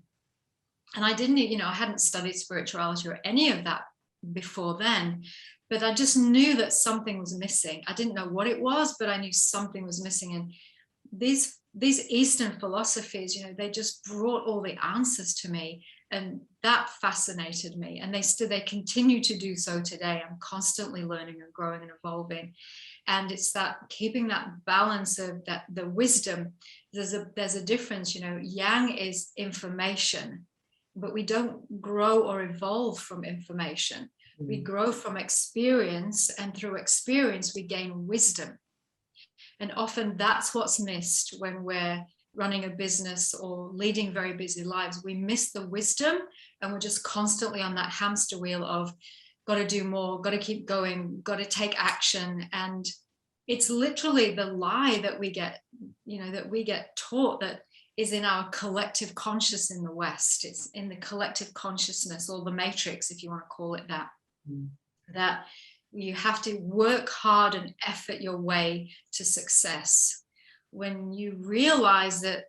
And I didn't, I hadn't studied spirituality or any of that before then, but I just knew that something was missing. I didn't know what it was, but I knew something was missing. And these Eastern philosophies, they just brought all the answers to me, and that fascinated me. And they continue to do so today. I'm constantly learning and growing and evolving. And it's that keeping that balance of the wisdom. There's a difference. Yang is information, but we don't grow or evolve from information. We grow from experience, and through experience we gain wisdom. And often that's what's missed when we're running a business or leading very busy lives. We miss the wisdom, and we're just constantly on that hamster wheel of got to do more, got to keep going, got to take action. And it's literally the lie that we get, that we get taught, that is in our collective conscious in the West. It's in the collective consciousness, or the matrix, if you want to call it that, that you have to work hard and effort your way to success. When you realize that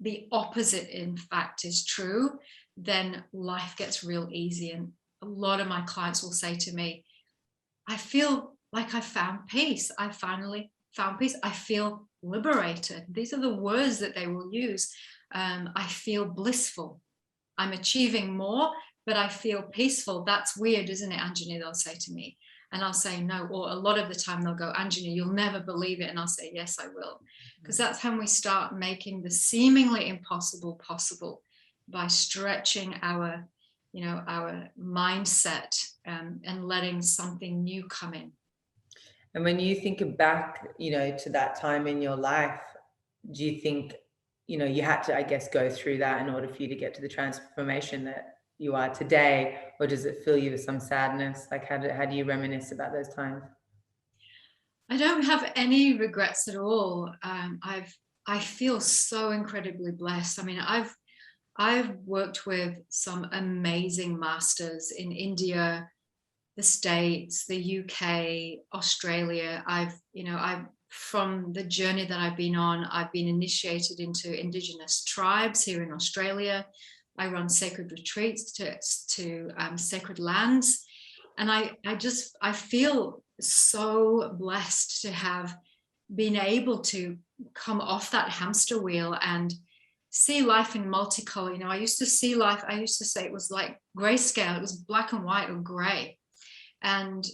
the opposite, in fact, is true, then life gets real easy. And a lot of my clients will say to me, I feel like I found peace. I finally found peace. I feel liberated. These are the words that they will use. I feel blissful. I'm achieving more, but I feel peaceful. That's weird, isn't it, Anjani? They'll say to me. And I'll say no. Or a lot of the time they'll go, Anjani, you'll never believe it. And I'll say, yes, I will. Because that's when we start making the seemingly impossible possible, by stretching our mindset, and letting something new come in. And when you think back, to that time in your life, do you think, you had to, I guess, go through that in order for you to get to the transformation that you are today? Or does it fill you with some sadness? Like, how do you reminisce about those times? I don't have any regrets at all. I feel so incredibly blessed. I mean, I've worked with some amazing masters in India, the States, the UK, Australia. I've from the journey that I've been on, I've been initiated into Indigenous tribes here in Australia. I run sacred retreats to sacred lands. And I feel so blessed to have been able to come off that hamster wheel and see life in multicolor. I used to see life, I used to say it was like grayscale. It was black and white or gray. And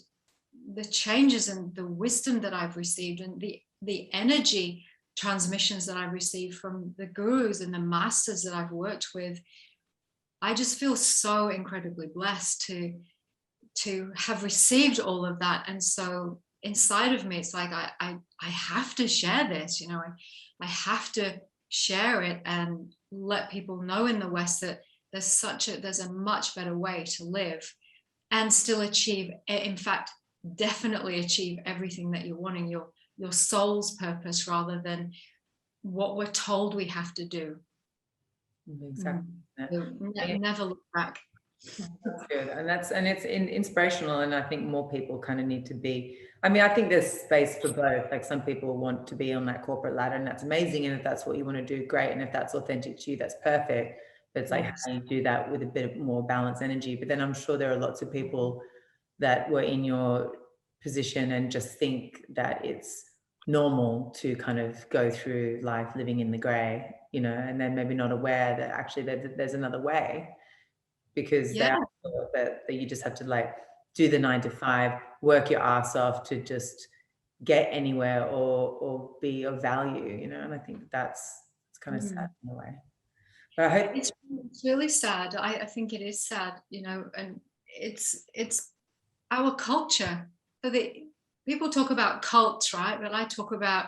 the changes and the wisdom that I've received, and the energy transmissions that I've received from the gurus and the masters that I've worked with, I just feel so incredibly blessed to have received all of that. And so inside of me, it's like I have to share this. I have to share it and let people know in the West that there's a much better way to live and still achieve, in fact, definitely achieve everything that you're wanting, your soul's purpose, rather than what we're told we have to do. Exactly. Never look back. That's good. And it's inspirational. And I think more people kind of need to be, I think there's space for both. Like, some people want to be on that corporate ladder, and that's amazing. And if that's what you want to do, great. And if that's authentic to you, that's perfect. But it's like, how you do that with a bit more balanced energy. But then I'm sure there are lots of people that were in your position and just think that it's normal to kind of go through life living in the gray, and then maybe not aware that actually there's another way, because they are thought that you just have to like do the 9 to 5, work your ass off to just get anywhere or be of value, and I think it's kind of sad in a way. But I hope it's really sad. I think it is sad, and it's our culture. So people talk about cults, right? But I talk about,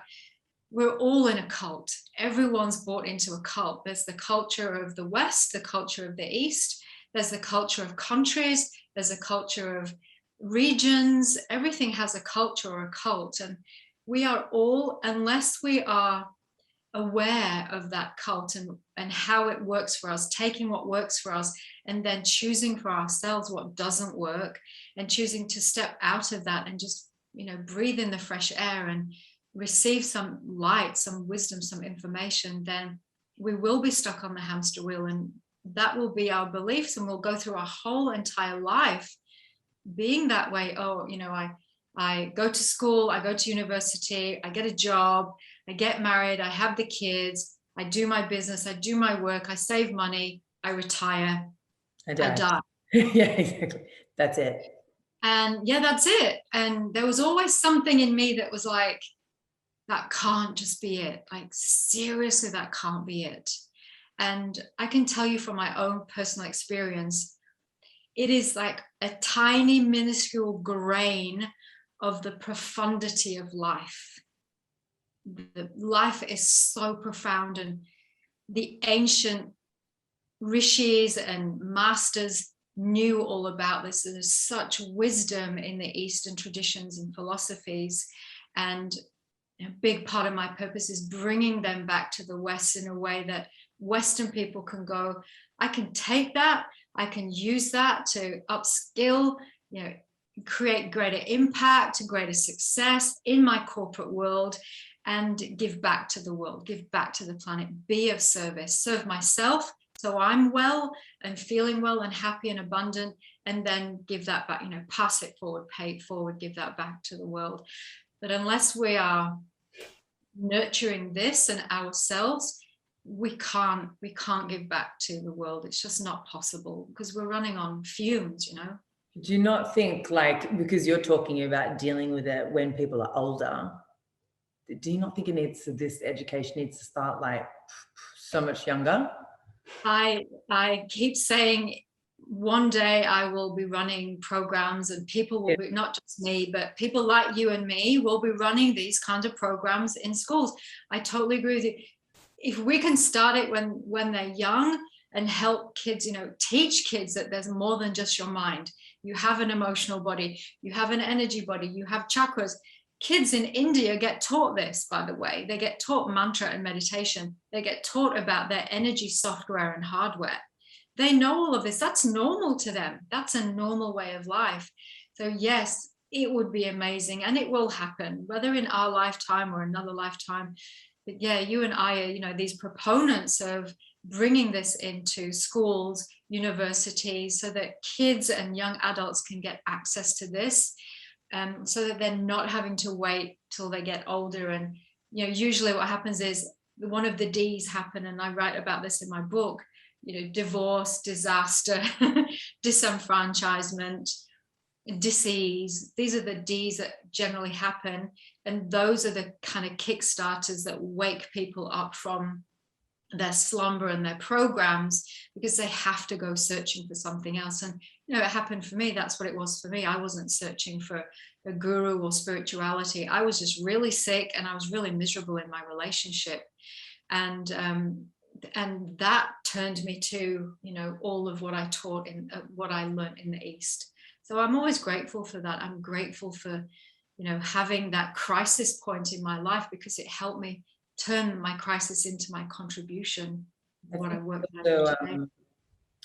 we're all in a cult. Everyone's bought into a cult. There's the culture of the West, the culture of the East. There's the culture of countries. There's a culture of regions. Everything has a culture or a cult. And we are all, unless we are aware of that cult and how it works for us, taking what works for us and then choosing for ourselves what doesn't work, and choosing to step out of that and just, breathe in the fresh air and receive some light, some wisdom, some information, then we will be stuck on the hamster wheel, and that will be our beliefs, and we'll go through our whole entire life being that way. Oh, you know, I go to school, I go to university, I get a job, I get married, I have the kids, I do my business, I do my work, I save money, I retire, I die. Yeah, exactly. That's it. And yeah, that's it. And there was always something in me that was like, that can't just be it. Like, seriously, that can't be it. And I can tell you from my own personal experience, it is like a tiny, minuscule grain of the profundity of life. The life is so profound, and the ancient rishis and masters knew all about this. There's such wisdom in the Eastern traditions and philosophies, and a big part of my purpose is bringing them back to the West in a way that Western people can go, I can take that, I can use that to upskill, you know, create greater impact, greater success in my corporate world, and give back to the world, give back to the planet, be of service, serve myself so I'm well and feeling well and happy and abundant, and then give that back, you know, pass it forward, pay it forward, give that back to the world. But unless we are nurturing this and ourselves, we can't give back to the world. It's just not possible, because we're running on fumes, you know. Do you not think, like, because you're talking about dealing with it when people are older, do you not think this education needs to start like so much younger? I keep saying one day I will be running programs, and people will be, not just me, but people like you and me will be running these kinds of programs in schools. I totally agree with you. If we can start it when they're young and help kids, you know, teach kids that there's more than just your mind. You have an emotional body, you have an energy body, you have chakras. Kids in India get taught this, by the way. They get taught mantra and meditation. They get taught about their energy software and hardware. They know all of this. That's normal to them. That's a normal way of life. So yes, it would be amazing, and it will happen, whether in our lifetime or another lifetime. But yeah, you and I are, you know, these proponents of bringing this into schools, universities, so that kids and young adults can get access to this. So that they're not having to wait till they get older. And, you know, usually what happens is one of the D's happen, and I write about this in my book, you know, divorce, disaster, disenfranchisement, disease. These are the D's that generally happen. And those are the kind of kickstarters that wake people up from their slumber and their programs, because they have to go searching for something else. And you know, it happened for me. That's what it was for me. I wasn't searching for a guru or spirituality. I was just really sick, and I was really miserable in my relationship, and that turned me to, you know, all of what I taught in what I learned in the East. So I'm always grateful for that. I'm grateful for, you know, having that crisis point in my life, because it helped me turn my crisis into my contribution. What I work on.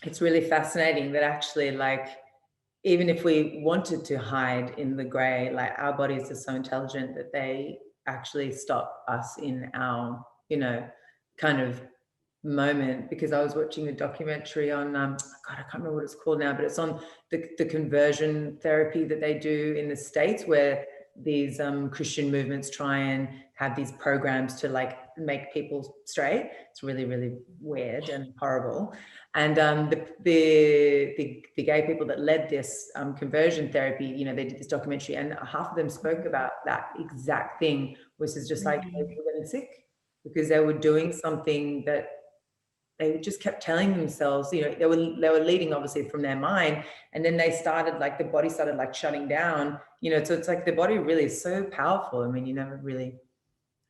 It's really fascinating that actually, like, even if we wanted to hide in the gray, like, our bodies are so intelligent that they actually stop us in our, you know, kind of moment. Because I was watching a documentary on, God, I can't remember what it's called now, but it's on the conversion therapy that they do in the States, where these Christian movements try and have these programs to like make people straight. It's really, really weird and horrible. And the gay people that led this conversion therapy, you know, they did this documentary, and half of them spoke about that exact thing, which is just like they were getting sick because they were doing something that they just kept telling themselves, you know, they were leading obviously from their mind, and then they started, like, the body started like shutting down, you know. So it's like the body really is so powerful. I mean, you never really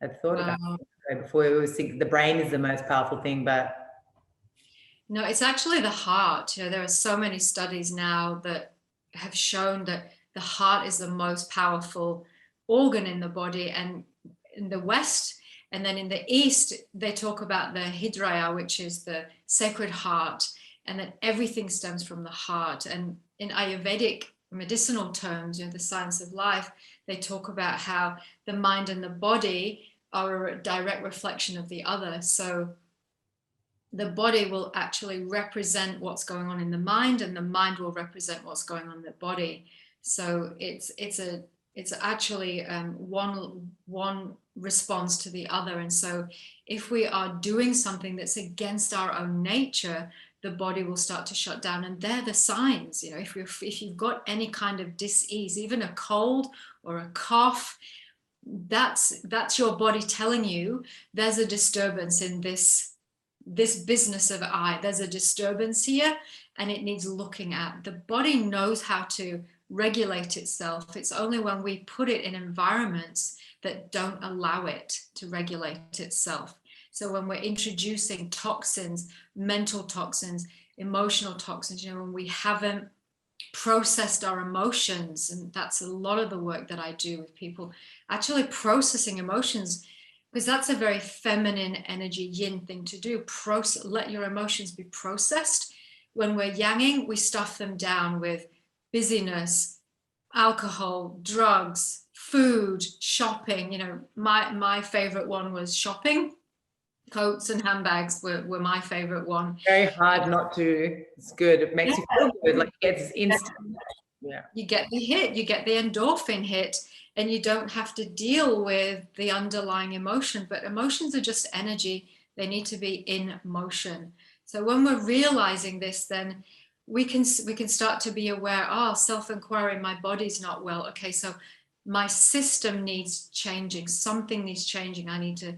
had thought about it before. It was the brain is the most powerful thing, but no, it's actually the heart. You know, there are so many studies now that have shown that the heart is the most powerful organ in the body. And in the West, and then in the East, they talk about the Hridaya, which is the sacred heart, and that everything stems from the heart. And in Ayurvedic medicinal terms, you know, the science of life, they talk about how the mind and the body are a direct reflection of the other. So the body will actually represent what's going on in the mind, and the mind will represent what's going on in the body. So it's actually one response to the other. And so if we are doing something that's against our own nature, the body will start to shut down. And they're the signs. You know, if you've got any kind of dis-ease, even a cold or a cough, that's your body telling you there's a disturbance in this business of I. There's a disturbance here, and it needs looking at. The body knows how to regulate itself. It's only when we put it in environments that don't allow it to regulate itself. So when we're introducing toxins, mental toxins, emotional toxins, you know, when we haven't processed our emotions, and that's a lot of the work that I do with people, actually processing emotions, because that's a very feminine energy yin thing to do. Let your emotions be processed. When we're yanging, we stuff them down with busyness, alcohol, drugs, food, shopping. You know, my favorite one was shopping. Coats and handbags were my favorite one. Very hard not to. It's good. It makes you feel good. Like it's instant. Yeah. You get the hit, you get the endorphin hit, and you don't have to deal with the underlying emotion. But emotions are just energy. They need to be in motion. So when we're realizing this, then we can start to be aware, self-inquiry, my body's not well. Okay, so my system needs changing. Something needs changing. I need to,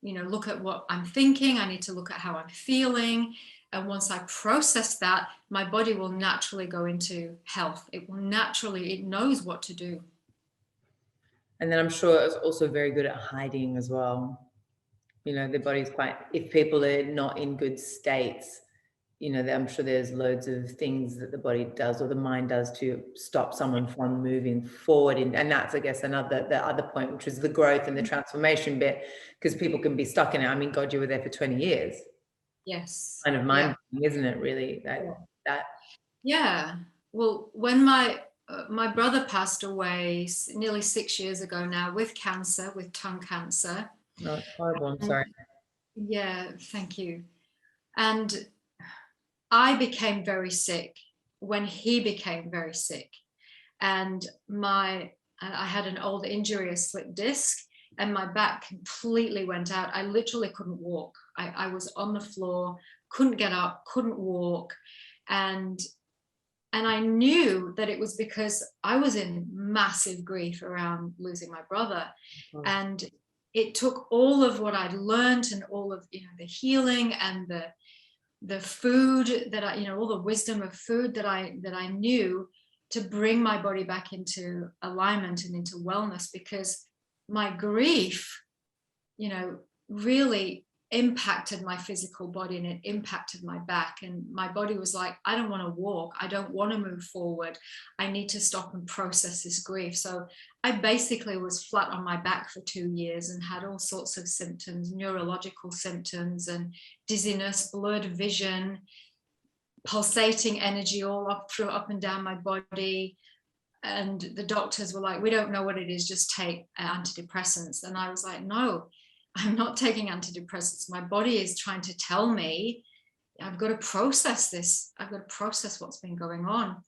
you know, look at what I'm thinking. I need to look at how I'm feeling. And once I process that, my body will naturally go into health. It knows what to do. And then I'm sure it's also very good at hiding as well. You know, the body's if people are not in good states, you know, I'm sure there's loads of things that the body does or the mind does to stop someone from moving forward. And that's, I guess, the other point, which is the growth and the transformation bit, because people can be stuck in it. I mean, God, you were there for 20 years. Yes. Kind of mind-blowing, isn't it, really? Yeah. Well, when my brother passed away nearly 6 years ago now with cancer, with tongue cancer. No, it's horrible. I'm sorry. Yeah, thank you. And I became very sick when he became very sick. And I had an old injury, a slipped disc, and my back completely went out. I literally couldn't walk. I was on the floor, couldn't get up, couldn't walk. And I knew that it was because I was in massive grief around losing my brother. And it took all of what I'd learned and all of, you know, the healing and the food that I, you know, all the wisdom of food that I knew to bring my body back into alignment and into wellness, because my grief, you know, really impacted my physical body, and it impacted my back. And my body was like, I don't want to walk. I don't want to move forward. I need to stop and process this grief. So I basically was flat on my back for 2 years and had all sorts of symptoms, neurological symptoms and dizziness, blurred vision, pulsating energy all up and down my body. And the doctors were like, we don't know what it is, just take antidepressants. And I was like, no, I'm not taking antidepressants. My body is trying to tell me I've got to process this. I've got to process what's been going on.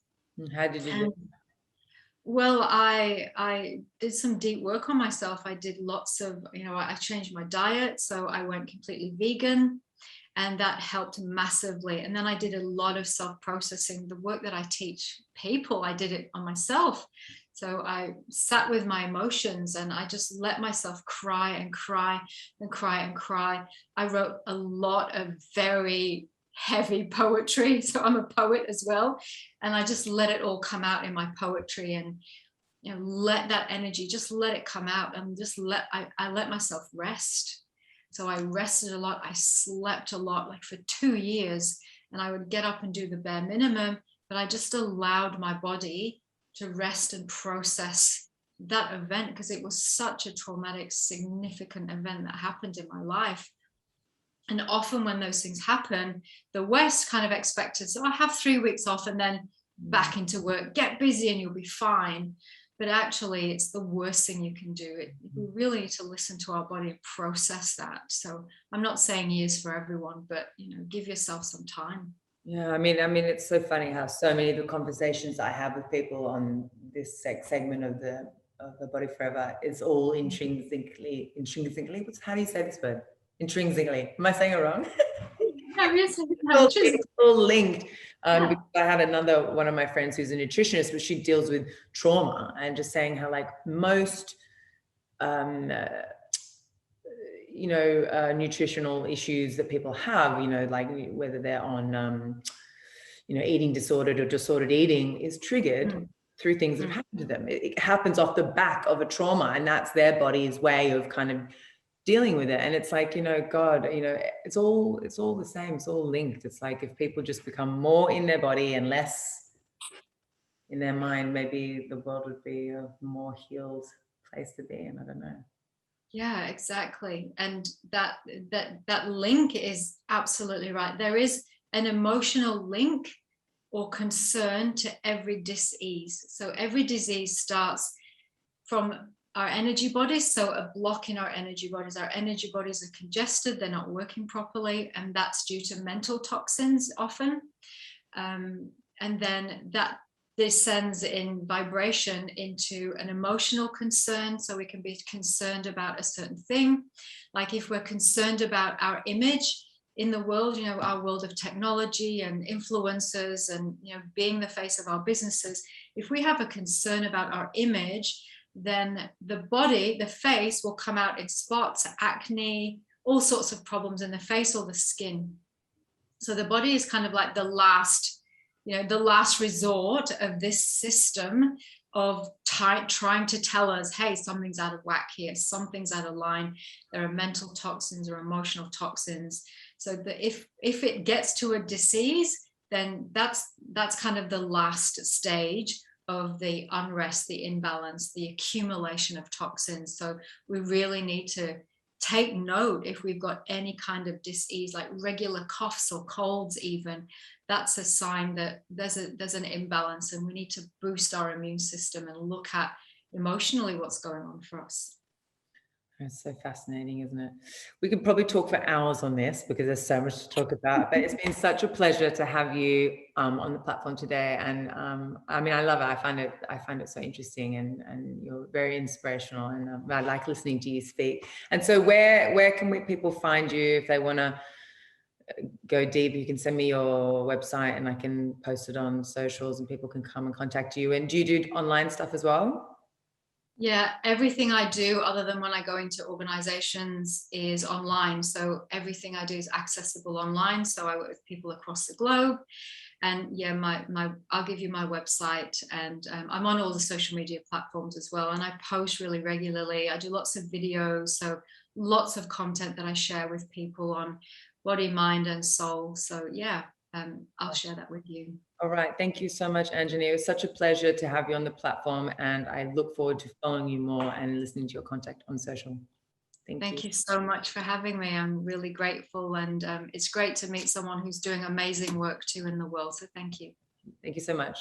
How did you do it? Well, I did some deep work on myself. I did lots of, you know, I changed my diet. So I went completely vegan, and that helped massively. And then I did a lot of self-processing. The work that I teach people, I did it on myself. So I sat with my emotions and I just let myself cry and cry and cry and cry. I wrote a lot of very heavy poetry. So I'm a poet as well. And I just let it all come out in my poetry, and, you know, let that energy, just let it come out, and just I let myself rest. So I rested a lot. I slept a lot, like for 2 years, and I would get up and do the bare minimum, but I just allowed my body to rest and process that event, because it was such a traumatic, significant event that happened in my life. And often when those things happen, the West kind of expected, so I have 3 weeks off and then back into work, get busy and you'll be fine. But actually, it's the worst thing you can do. We really need to listen to our body and process that. So I'm not saying years for everyone, but, you know, give yourself some time. Yeah, I mean, it's so funny how so many of the conversations I have with people on this segment of the Body Forever is all intrinsically. How do you say this word? Intrinsically. Am I saying it wrong? No, yes, It's all linked. Because I had another one of my friends who's a nutritionist, but she deals with trauma, and just saying how like most nutritional issues that people have, like whether they're on eating disordered or disordered eating, is triggered through things that have happened to them. It happens off the back of a trauma, and that's their body's way of kind of dealing with it. And it's like, God, it's all the same. It's all linked. It's like if people just become more in their body and less in their mind, maybe the world would be a more healed place to be in. I don't know. Yeah, exactly. And that link is absolutely right. There is an emotional link or concern to every disease. So every disease starts from our energy bodies. So a block in our energy bodies. Our energy bodies are congested, they're not working properly, and that's due to mental toxins often. And then that descends in vibration into an emotional concern. So we can be concerned about a certain thing. Like if we're concerned about our image in the world, our world of technology and influencers and, being the face of our businesses, if we have a concern about our image, then the body, the face will come out in spots, acne, all sorts of problems in the face or the skin. So the body is kind of like the last resort of this system of trying to tell us, hey, something's out of whack here, something's out of line. There are mental toxins or emotional toxins. So that if it gets to a disease, then that's kind of the last stage of the unrest, the imbalance, the accumulation of toxins. So we really need to take note if we've got any kind of disease, like regular coughs or colds even. That's a sign that there's an imbalance, and we need to boost our immune system and look at emotionally what's going on for us. It's so fascinating, isn't it? We could probably talk for hours on this because there's so much to talk about, but it's been such a pleasure to have you on the platform today. And I love it. I find it so interesting, and you're very inspirational, and I like listening to you speak. And so where can people find you if they want to go deep? You can send me your website and I can post it on socials and people can come and contact you. And do you do online stuff as well? Yeah, everything I do other than when I go into organizations is online. So everything I do is accessible online. So I work with people across the globe. And yeah, I'll give you my website, and I'm on all the social media platforms as well. And I post really regularly. I do lots of videos, so lots of content that I share with people on body, mind, and soul. So yeah, I'll share that with you. All right. Thank you so much, Anjani. It was such a pleasure to have you on the platform, and I look forward to following you more and listening to your content on social. Thank you so much for having me. I'm really grateful, and it's great to meet someone who's doing amazing work too in the world. So thank you. Thank you so much.